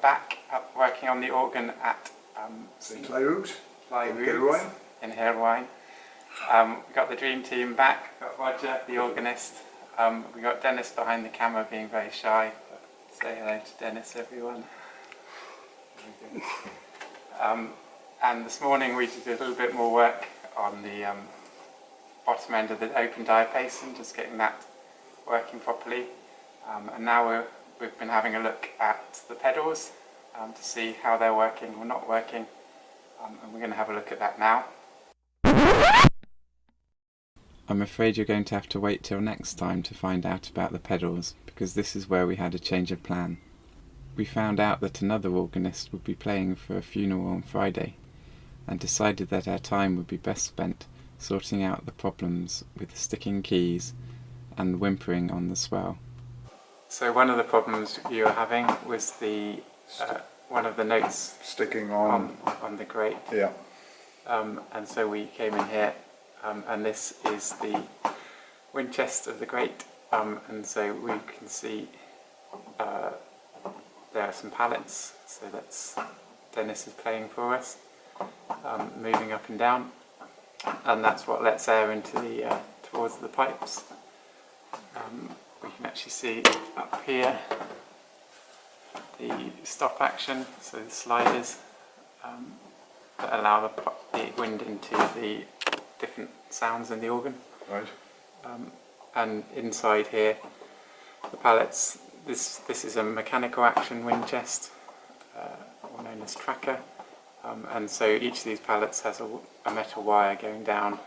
back up working on the organ at Lleurwg in Hirwaun. We've got the dream team back. We've got Roger, the organist. We've got Dennis behind the camera being very shy. Say hello to Dennis, everyone. And this morning we did a little bit more work on the bottom end of the open diapason, just getting that working properly. And now we've been having a look at the pedals to see how they're working or not working. And we're going to have a look at that now. I'm afraid you're going to have to wait till next time to find out about the pedals, because this is where we had a change of plan. We found out that another organist would be playing for a funeral on Friday, and decided that our time would be best spent sorting out the problems with sticking keys and whimpering on the swell. So one of the problems you were having was the one of the notes sticking on the grate. Yeah. And so we came in here, and this is the wind chest of the grate, and so we can see there are some pallets. So that's Dennis is playing for us, moving up and down, and that's what lets air into the towards the pipes. We can actually see up here the stop action, so the sliders that allow the wind into the different sounds in the organ. Right. And inside here, the pallets. This is a mechanical action wind chest, or known as tracker. And so each of these pallets has a metal wire going down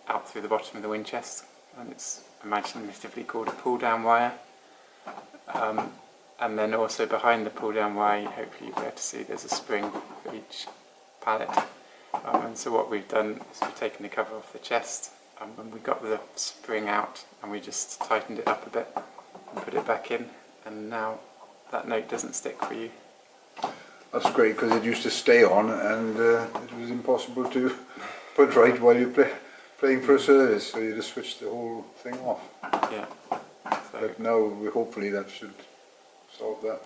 out through the bottom of the wind chest, and it's imaginatively called a pull-down wire. And then also behind the pull-down wire, hopefully you'll be able to see there's a spring for each pallet. And so what we've done is we've taken the cover off the chest, and we got the spring out, and we just tightened it up a bit and put it back in, and now that note doesn't stick for you. That's great, because it used to stay on, and it was impossible to put right while you're playing for a service, so you just switched the whole thing off. Yeah. So, but now hopefully that should solve that.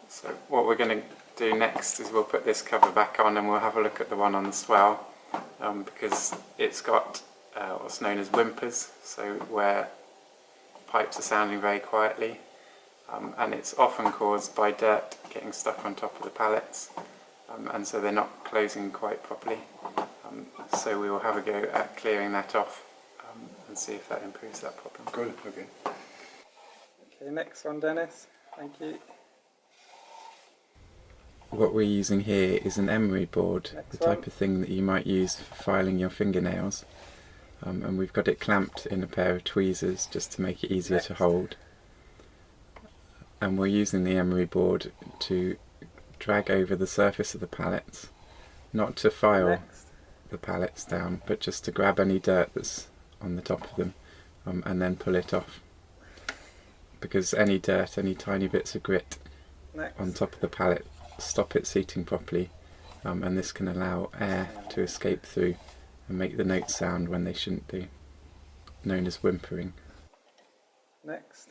So what we're going to do next is we'll put this cover back on, and we'll have a look at the one on the swell, because it's got what's known as whimpers, so where pipes are sounding very quietly, and it's often caused by dirt getting stuck on top of the pallets, and so they're not closing quite properly. So we will have a go at clearing that off and see if that improves that problem. Good, okay. Okay, next one, Dennis. Thank you. What we're using here is an emery board, Next the type of thing that you might use for filing your fingernails. And we've got it clamped in a pair of tweezers just to make it easier to hold. And we're using the emery board to drag over the surface of the pallets, not to file the pallets down, but just to grab any dirt that's on the top of them, and then pull it off. Because any dirt, any tiny bits of grit on top of the pallet stop it seating properly, and this can allow air to escape through and make the notes sound when they shouldn't do, known as whimpering. Next.